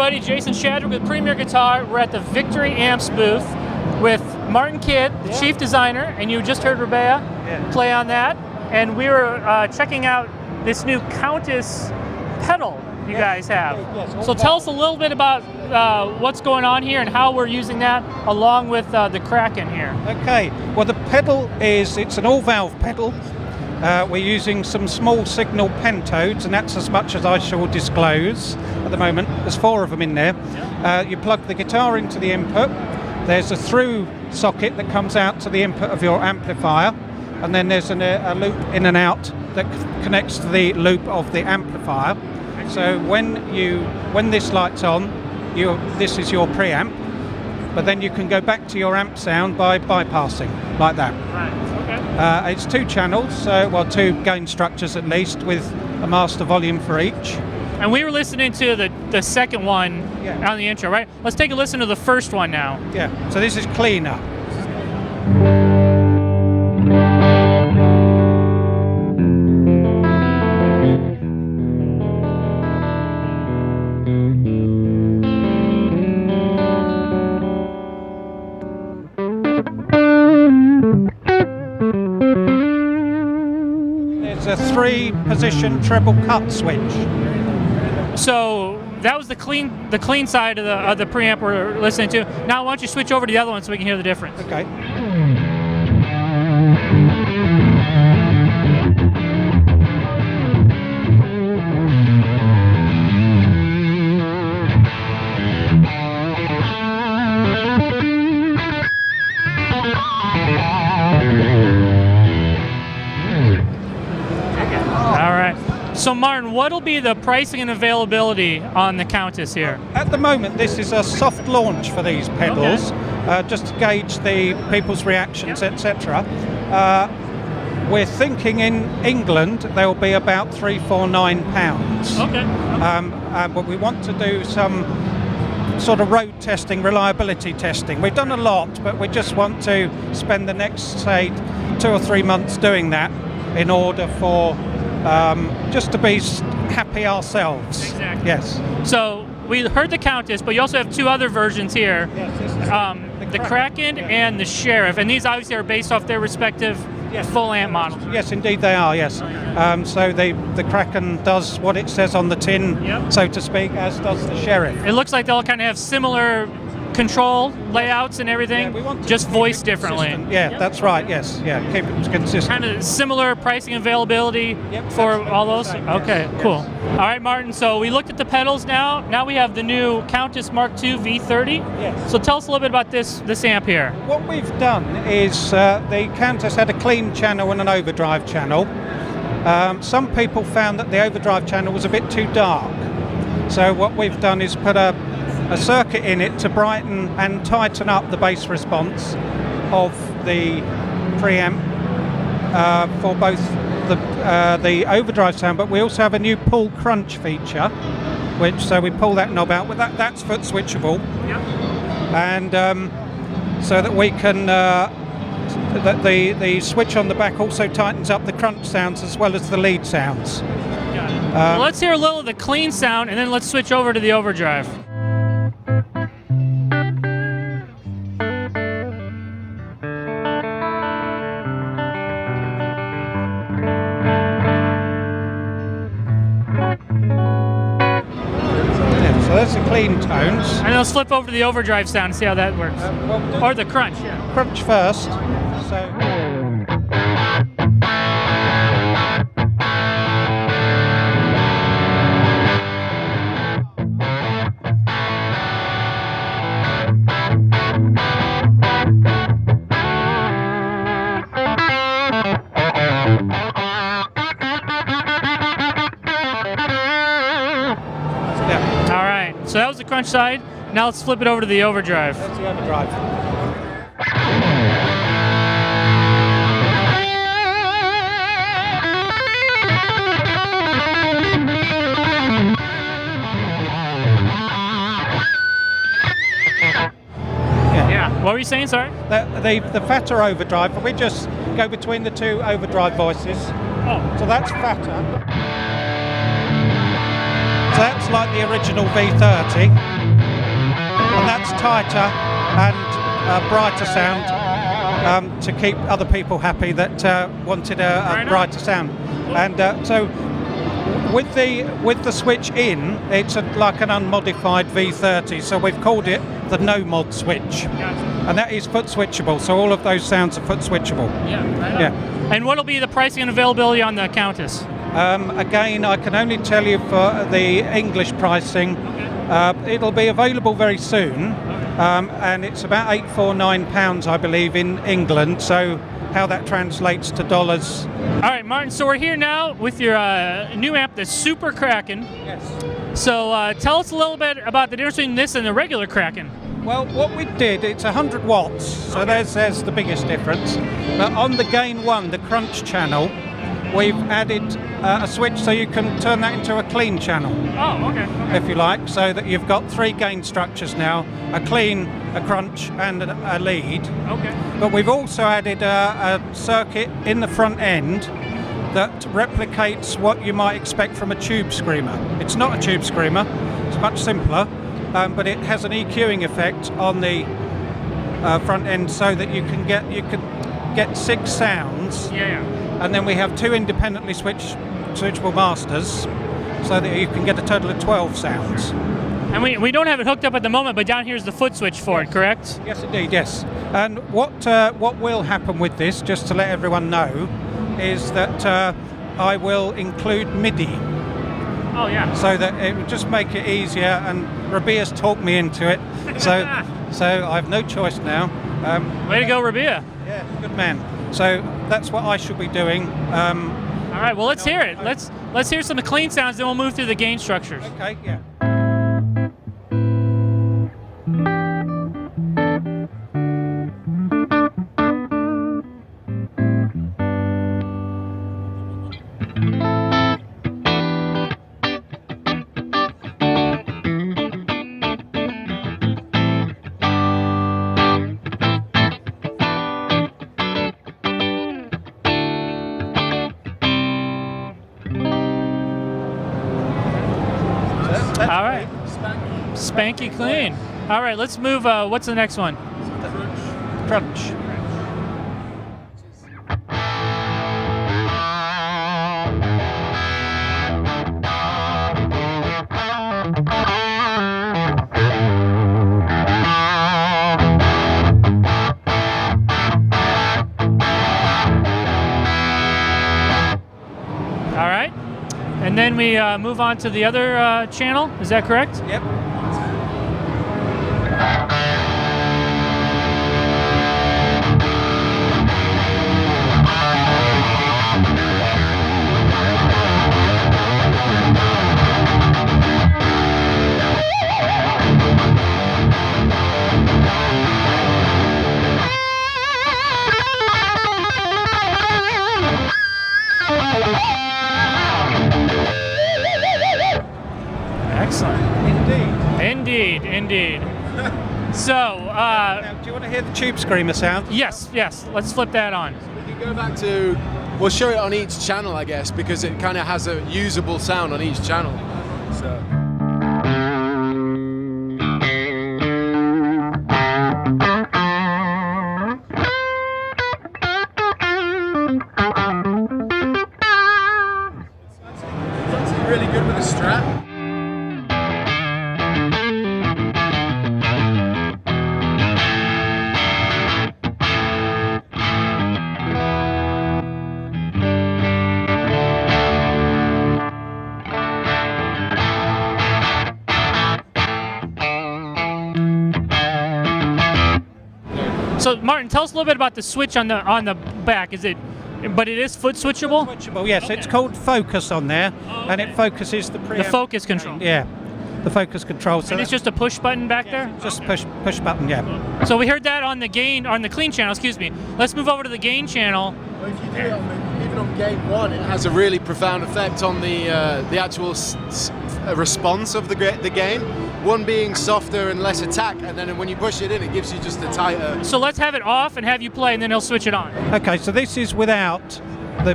everybody, Jason Shadrick with Preamp Guitar. We're at the Victory Amps booth with Martin Kidd, the chief designer, and you just heard Rebea play on that. And we were checking out this new Countess pedal you guys have. So tell us a little bit about what's going on here and how we're using that along with the Kraken here. Okay, well the pedal it's an all-valve pedal. We're using some small signal pentodes, and that's as much as I shall disclose at the moment. There's 4 of them in there. You plug the guitar into the input. There's a through socket that comes out to the input of your amplifier, and then there's a loop in and out that connects to the loop of the amplifier. So when this light's on, this is your preamp, but then you can go back to your amp sound by bypassing like that. Right. Okay. It's 2 channels, well 2 gain structures at least, with a master volume for each. And we were listening to the second one on the intro, right? Let's take a listen to the first one now. Yeah, so this is cleaner. There's a 3-position treble cut switch. So that was the clean side of the preamp we're listening to. Now why don't you switch over to the other one so we can hear the difference? Okay. So Martin, what'll be the pricing and availability on the Countess here? At the moment, this is a soft launch for these pedals, just to gauge the people's reactions, etc. We're thinking in England they'll be about £349. Okay. But we want to do some sort of road testing, reliability testing. We've done a lot, but we just want to spend the next, say, 2 or 3 months doing that in order for just to be happy ourselves. Exactly. Yes. So we heard the Countess, but you also have 2 other versions here. Yes, this is the Kraken and the Sheriff, and these obviously are based off their respective full amp models. Yes, indeed they are, yes. So the Kraken does what it says on the tin, so to speak, as does the Sheriff. It looks like they'll kind of have similar control layouts and everything, just voiced differently. Yeah, that's right, yes. Yeah, keep it consistent. Kind of similar pricing availability for all those? Okay, cool. All right, Martin, so we looked at the pedals now. Now we have the new Countess Mark II V30. Yes. So tell us a little bit about this amp here. What we've done is the Countess had a clean channel and an overdrive channel. Some people found that the overdrive channel was a bit too dark. So what we've done is put a circuit in it to brighten and tighten up the bass response of the preamp for both the overdrive sound, but we also have a new pull crunch feature, so we pull that knob out. That's foot switchable, and so that we can that the switch on the back also tightens up the crunch sounds as well as the lead sounds. Well, let's hear a little of the clean sound, and then let's switch over to the overdrive. So that's the clean tones. And let's flip over to the overdrive sound and see how that works. Or the crunch. Crunch first. So. So that was the crunch side. Now let's flip it over to the overdrive. That's the overdrive. Yeah. What were you saying, sorry? The fatter overdrive, but we just go between the 2 overdrive voices. Oh. So that's fatter. So that's like the original V30. and that's tighter and brighter sound to keep other people happy that wanted a brighter sound. And so with the switch in, it's like an unmodified V30, so we've called it the no mod switch. And that is foot switchable, so all of those sounds are foot switchable. Yeah. And what will be the pricing and availability on the Countess? Again, I can only tell you for the English pricing. It'll be available very soon, and it's about £849, I believe, in England. So how that translates to dollars. All right, Martin. So we're here now with your new amp, the Super Kraken. Yes. So tell us a little bit about the difference between this and the regular Kraken. Well, what we did, it's 100 watts, so there's the biggest difference. But on the Gain 1, the crunch channel, we've added a switch so you can turn that into a clean channel. Oh, okay. If you like, so that you've got 3 gain structures now, a clean, a crunch and a lead. Okay. But we've also added a circuit in the front end that replicates what you might expect from a tube screamer. It's not a tube screamer, it's much simpler. But it has an EQing effect on the front end, so that you could get 6 sounds. Yeah. And then we have 2 independently switchable masters, so that you can get a total of 12 sounds. And we don't have it hooked up at the moment, but down here is the foot switch for it, correct? Yes, indeed, yes. And what will happen with this, just to let everyone know, is that I will include MIDI. Oh, yeah. So that it would just make it easier, and Rabia's talked me into it, so I have no choice now. Way to go, Rabia. Yeah, good man. So that's what I should be doing. All right, well, let's hear it. Let's hear some of the clean sounds, then we'll move through the gain structures. Okay, yeah. All right. Spanky clean. All right, let's move. What's the next one? Crunch. All right. And then we move on to the other channel. Is that correct? Yep. Excellent. Indeed. So, Now, do you want to hear the tube screamer sound? yes. Let's flip that on. We can go back to, we'll show it on each channel, I guess, because it kind of has a usable sound on each channel. So. It's actually really good with a strap. So, Martin, tell us a little bit about the switch on the back. But it is foot switchable? Switchable, yes. Okay. It's called Focus on there, Oh, and okay. it focuses the preamp. The focus control. Yeah, the focus control. So And it's just a push button back there? just push button, yeah. So we heard that on the clean channel, excuse me. Let's move over to the gain channel. Well, if you do it even on game 1, it has a really profound effect on the actual response of the game. One being softer and less attack, and then when you push it in, it gives you just a tighter. So let's have it off and have you play, and then he'll switch it on. Okay, so this is without the.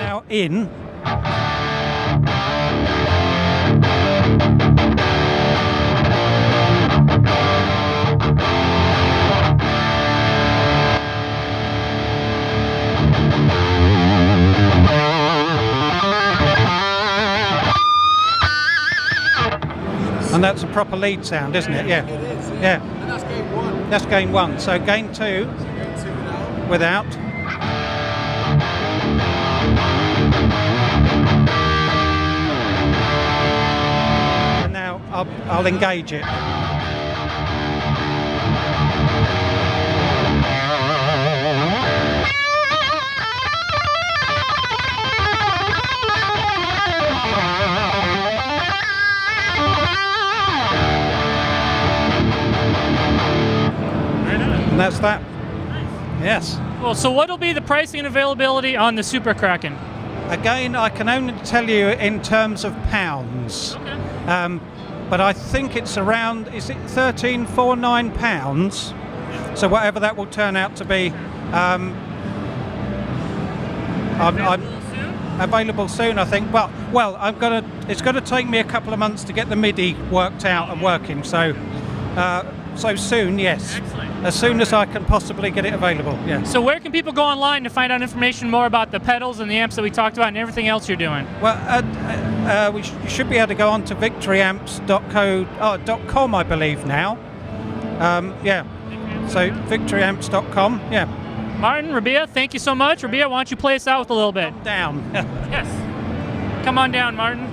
Now in. And that's a proper lead sound, isn't it? Yeah. It is. Yeah. And that's gain 1. That's gain 1. So gain 2 Gain 2 without. without. And now I'll engage it. And that's that. Yes. Well, so what will be the pricing and availability on the Super Kraken? Again, I can only tell you in terms of pounds. Okay. But I think it's around, is it £1349? So whatever that will turn out to be. I'm available soon, I think. Well, it's going to take me a couple of months to get the MIDI worked out and working. So soon, yes. Excellent. As soon as I can possibly get it available. Yeah. So where can people go online to find out information more about the pedals and the amps that we talked about and everything else you're doing? Well, you should be able to go on to victoryamps.com, I believe now. Yeah. So victoryamps.com. Yeah. Martin, Rabia, thank you so much. Rabia, why don't you play us out with a little bit? Down. Yes. Come on down, Martin.